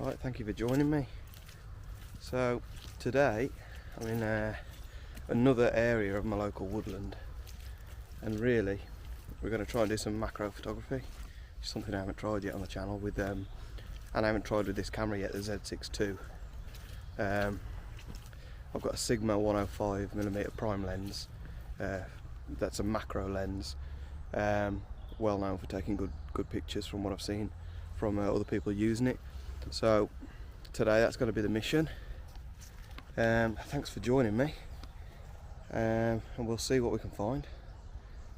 Right, thank you for joining me. So today I'm in another area of my local woodland, and really we're going to try and do some macro photography. It's something I haven't tried yet on the channel with and I haven't tried with this camera yet, the Z6ii. I've got a Sigma 105mm prime lens. That's a macro lens, well known for taking good pictures from what I've seen from other people using it. So today that's going to be the mission. Thanks for joining me, and we'll see what we can find.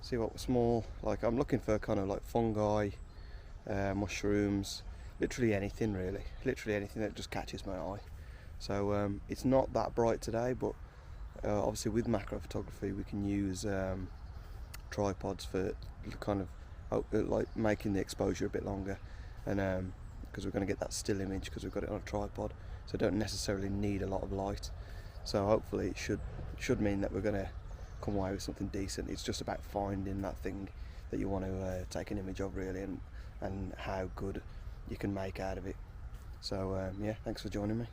See what small, like I'm looking for kind of like fungi, mushrooms, literally anything really, literally anything that just catches my eye. So it's not that bright today, but obviously with macro photography we can use tripods for kind of like making the exposure a bit longer, and because we're going to get that still image because we've got it on a tripod, so don't necessarily need a lot of light. So hopefully it should mean that we're going to come away with something decent. It's just about finding that thing that you want to take an image of really, and how good you can make out of it. So yeah, thanks for joining me.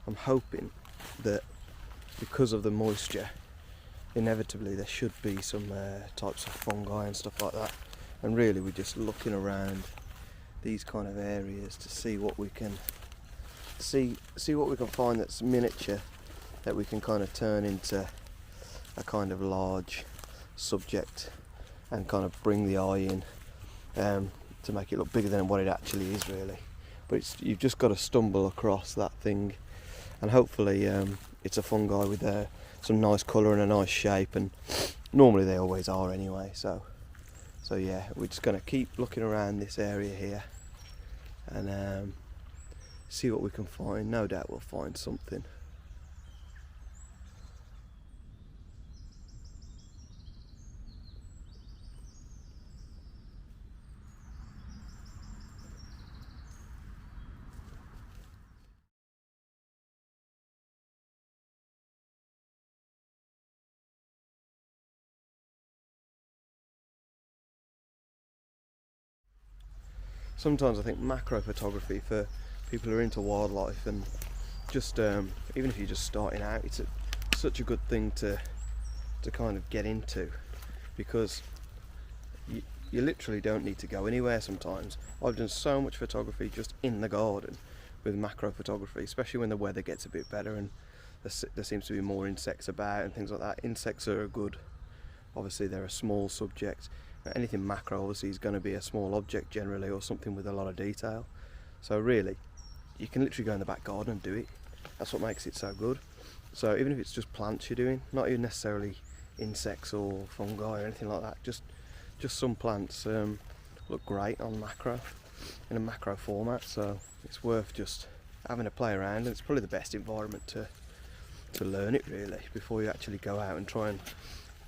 I'm hoping that because of the moisture, inevitably there should be some types of fungi and stuff like that, and really we're just looking around these kind of areas to see what we can see what we can find that's miniature, that we can kind of turn into a kind of large subject and kind of bring the eye in, to make it look bigger than what it actually is really. But you've just got to stumble across that thing, and hopefully it's a fungi with some nice colour and a nice shape, and normally they always are anyway. So yeah, we're just going to keep looking around this area here and see what we can find. No doubt we'll find something. Sometimes I think macro photography for people who are into wildlife, and just even if you're just starting out, it's such a good thing to kind of get into, because you literally don't need to go anywhere sometimes. I've done so much photography just in the garden with macro photography, especially when the weather gets a bit better and there seems to be more insects about and things like that. Insects are good, obviously they're a small subject. Anything macro obviously is going to be a small object generally, or something with a lot of detail. So really, you can literally go in the back garden and do it. That's what makes it so good. So even if it's just plants you're doing, not even necessarily insects or fungi or anything like that, just some plants look great on macro, in a macro format. So it's worth just having a play around, and it's probably the best environment to learn it really, before you actually go out and try and,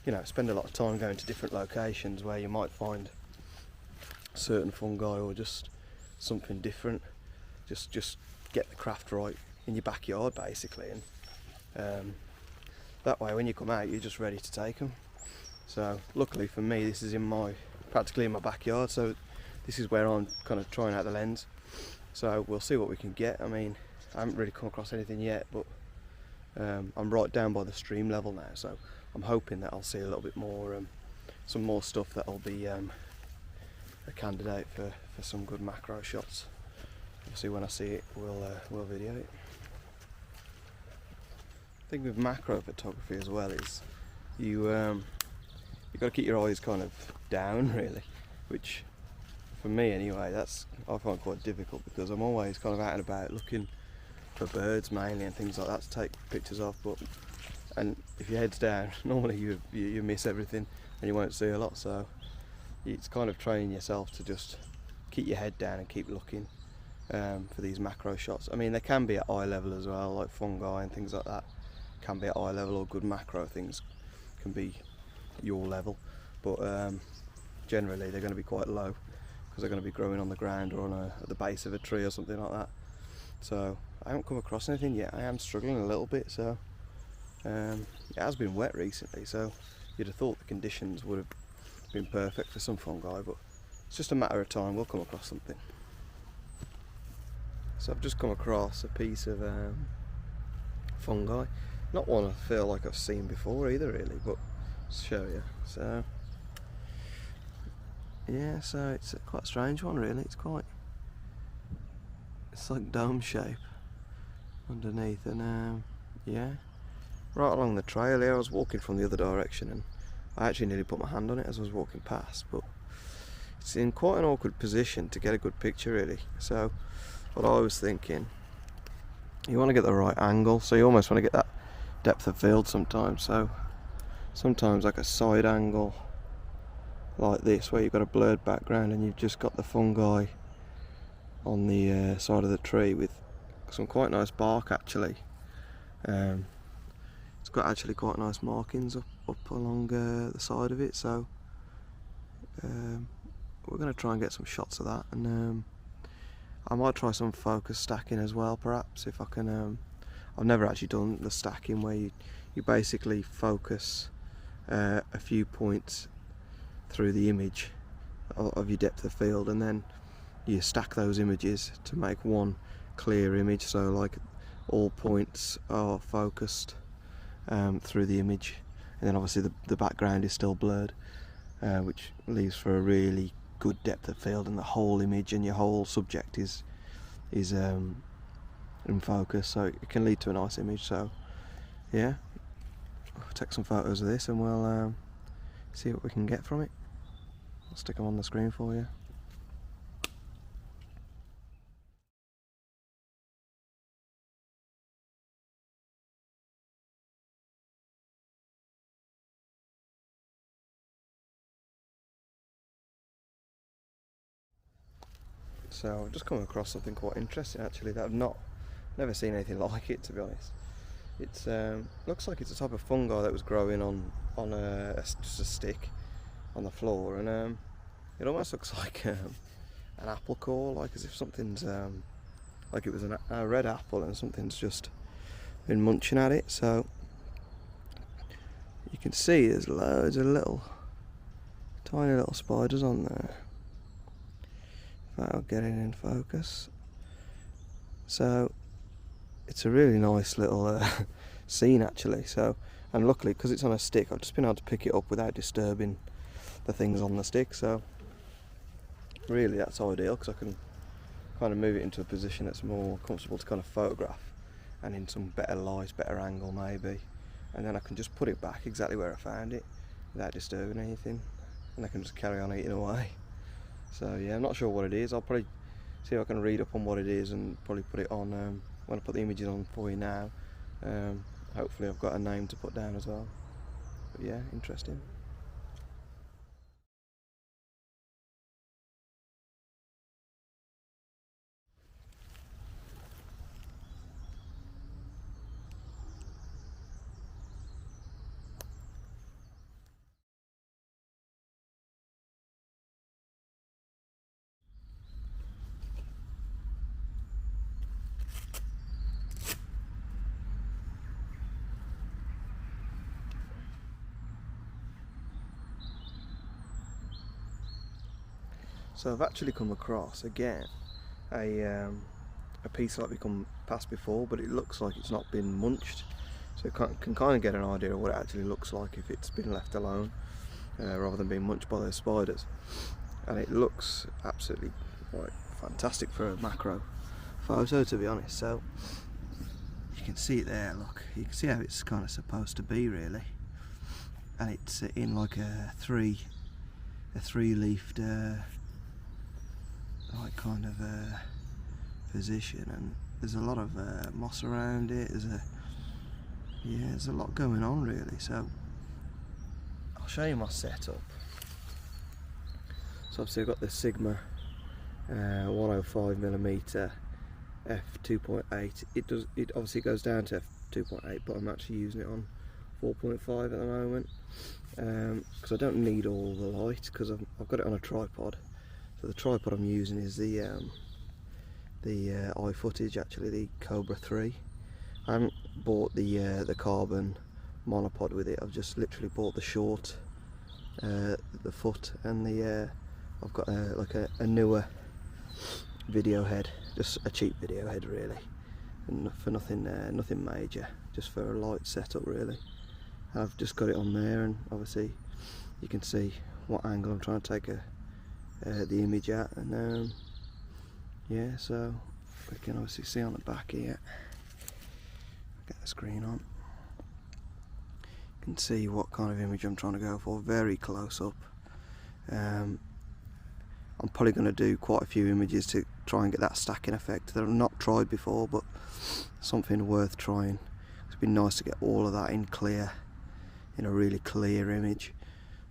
you know, spend a lot of time going to different locations where you might find certain fungi or just something different. Just get the craft right in your backyard basically, and that way when you come out you're just ready to take them. So luckily for me, this is practically in my backyard, so this is where I'm kind of trying out the lens. So we'll see what we can get. I mean, I haven't really come across anything yet, but I'm right down by the stream level now, so I'm hoping that I'll see a little bit more, some more stuff that'll be a candidate for some good macro shots. Obviously when I see it, we'll video it. The thing with macro photography as well is you've got to keep your eyes kind of down really, which for me anyway, I find quite difficult, because I'm always kind of out and about looking for birds mainly and things like that to take pictures of. But and if your head's down, normally you miss everything and you won't see a lot. So it's kind of training yourself to just keep your head down and keep looking for these macro shots. I mean, they can be at eye level as well, like fungi and things like that can be at eye level, or good macro things can be your level, but generally they're going to be quite low because they're going to be growing on the ground or at the base of a tree or something like that. So I haven't come across anything yet. I am struggling a little bit. So it has been wet recently, so you'd have thought the conditions would have been perfect for some fungi, but it's just a matter of time. We'll come across something. So I've just come across a piece of fungi, not one I feel like I've seen before either really, but I'll show you. So yeah, so it's quite a strange one really. It's like dome shape underneath, and yeah, right along the trail here. I was walking from the other direction and I actually nearly put my hand on it as I was walking past, but it's in quite an awkward position to get a good picture really. So what I was thinking, you want to get the right angle, so you almost want to get that depth of field sometimes. So sometimes like a side angle like this, where you've got a blurred background and you've just got the fungi on the side of the tree with some quite nice bark actually. It's got actually quite nice markings up along the side of it, so we're going to try and get some shots of that, and I might try some focus stacking as well, perhaps, if I can. I've never actually done the stacking where you basically focus a few points through the image of your depth of field, and then you stack those images to make one clear image, so like all points are focused through the image, and then obviously the background is still blurred, which leaves for a really good depth of field, and the whole image and your whole subject is in focus, so it can lead to a nice image. So yeah, I'll take some photos of this and we'll see what we can get from it. I'll stick them on the screen for you. So I've just come across something quite interesting actually that I've never seen anything like it, to be honest. It's looks like it's a type of fungi that was growing on just a stick on the floor, and it almost looks like an apple core, like as if something's like it was a red apple and something's just been munching at it. So you can see there's loads of tiny little spiders on there. That'll get it in focus. So it's a really nice little scene actually. So, and luckily because it's on a stick, I've just been able to pick it up without disturbing the things on the stick. So really that's ideal, because I can kind of move it into a position that's more comfortable to kind of photograph, and in some better light, better angle maybe, and then I can just put it back exactly where I found it without disturbing anything, and I can just carry on eating away. So yeah, I'm not sure what it is. I'll probably see if I can read up on what it is and probably put it on when I put the images on for you now. Hopefully I've got a name to put down as well. But yeah, interesting. So I've actually come across again a piece like we come past before, but it looks like it's not been munched, so you can kind of get an idea of what it actually looks like if it's been left alone rather than being munched by those spiders. And it looks absolutely like fantastic for a macro photo, to be honest. So you can see it there, look, you can see how it's kind of supposed to be really, and it's in like a three-leafed like kind of position, and there's a lot of moss around it. There's a lot going on really. So I'll show you my setup. So obviously I've got the Sigma 105mm f2.8. It obviously goes down to f2.8, but I'm actually using it on 4.5 at the moment because I don't need all the light because I've got it on a tripod. So the tripod I'm using is the iFootage, actually, the Cobra 3. I haven't bought the carbon monopod with it. I've just literally bought the short, the foot, and the I've got like a newer video head, just a cheap video head really, and for nothing major, just for a light setup really. And I've just got it on there, and obviously you can see what angle I'm trying to take the image at, and yeah, so we can obviously see on the back here. Get the screen on. You can see what kind of image I'm trying to go for, very close up. I'm probably going to do quite a few images to try and get that stacking effect that I've not tried before, but something worth trying. It's been nice to get all of that in clear, in a really clear image.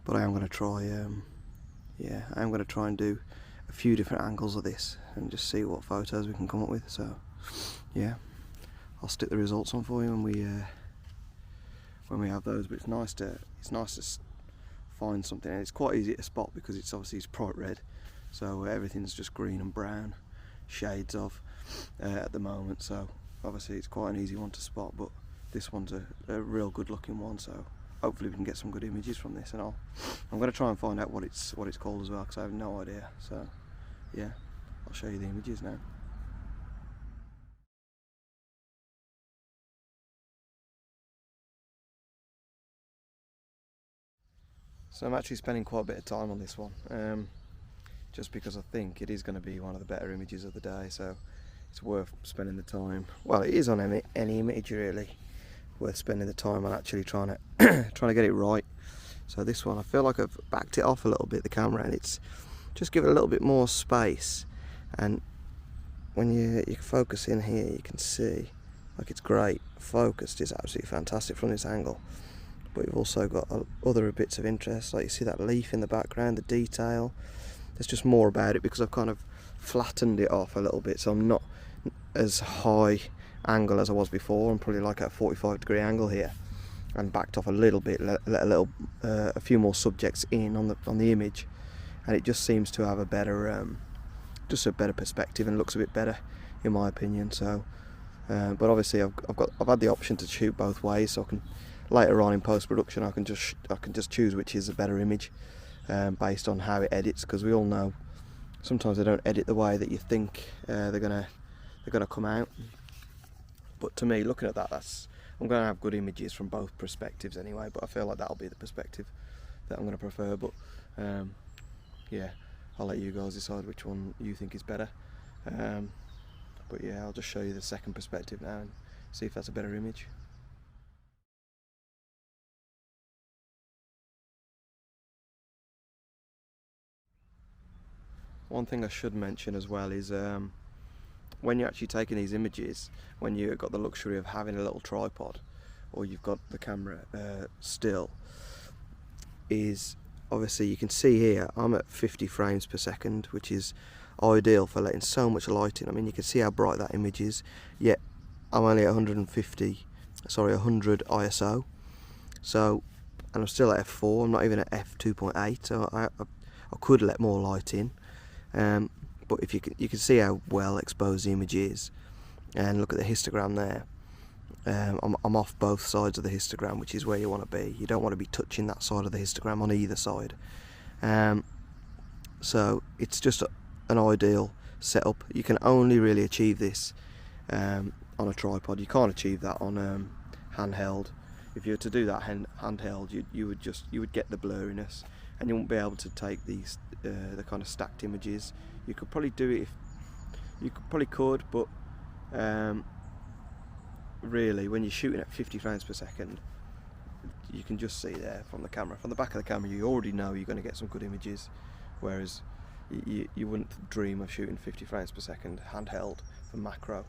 But I am going to try, I am going to try and do a few different angles of this and just see what photos we can come up with. So yeah, I'll stick the results on for you when we have those. But it's nice to find something, and it's quite easy to spot because it's bright red. So everything's just green and brown shades of at the moment, so obviously it's quite an easy one to spot, but this one's a real good looking one, so hopefully we can get some good images from this. And I'm going to try and find out what it's called as well, because I have no idea. So yeah, I'll show you the images now. So I'm actually spending quite a bit of time on this one, just because I think it is going to be one of the better images of the day, so it's worth spending the time. Well, it is on any image really, worth spending the time on actually trying to get it right. So this one, I feel like I've backed it off a little bit, the camera, and it's just give it a little bit more space. And when you focus in here, you can see like it's great focused. It's absolutely fantastic from this angle. But we've also got other bits of interest, like you see that leaf in the background, the detail. There's just more about it because I've kind of flattened it off a little bit, so I'm not as high angle as I was before. I'm probably like at a 45-degree angle here, and backed off a little bit, let a few more subjects in on the image, and it just seems to have a better perspective and looks a bit better in my opinion. So, but obviously I've had the option to shoot both ways, so I can later on in post-production I can just choose which is a better image. Based on how it edits, because we all know sometimes they don't edit the way that you think they're gonna come out. But to me, looking at that, I'm gonna have good images from both perspectives anyway. But I feel like that'll be the perspective that I'm gonna prefer. But yeah, I'll let you guys decide which one you think is better. But yeah, I'll just show you the second perspective now and see if that's a better image. One thing I should mention as well is when you're actually taking these images, when you've got the luxury of having a little tripod, or you've got the camera still, is obviously you can see here I'm at 50 frames per second, which is ideal for letting so much light in. I mean, you can see how bright that image is, yet I'm only at 100 ISO, so, and I'm still at f4, I'm not even at f2.8, so I could let more light in. But if you can see how well exposed the image is, and look at the histogram there. I'm off both sides of the histogram, which is where you want to be. You don't want to be touching that side of the histogram on either side. So it's just an ideal setup. You can only really achieve this on a tripod. You can't achieve that on handheld. If you were to do that handheld, you would get the blurriness, and you won't be able to take these the kind of stacked images. You could probably do it but really when you're shooting at 50 frames per second, you can just see there from the camera, from the back of the camera, you already know you're going to get some good images, whereas you wouldn't dream of shooting 50 frames per second handheld for macro.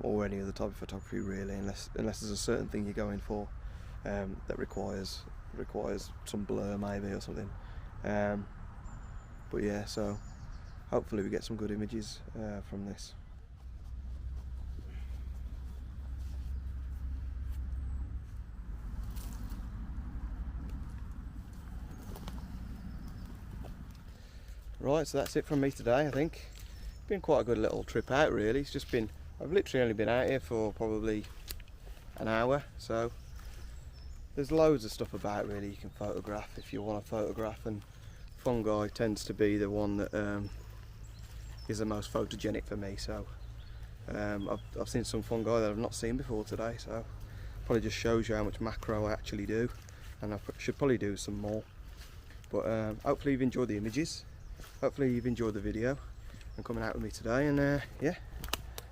or any other type of photography really, unless there's a certain thing you're going for that requires some blur maybe or something. But yeah, so hopefully we get some good images from this. Right, so that's it from me today. I think it's been quite a good little trip out really. It's just been, I've literally only been out here for probably an hour, so there's loads of stuff about really you can photograph if you want to photograph, and fungi tends to be the one that is the most photogenic for me. So I've seen some fungi that I've not seen before today, so probably just shows you how much macro I actually do, and I should probably do some more. But hopefully you've enjoyed the images. Hopefully you've enjoyed the video and coming out with me today, and yeah,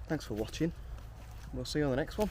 thanks for watching. We'll see you on the next one.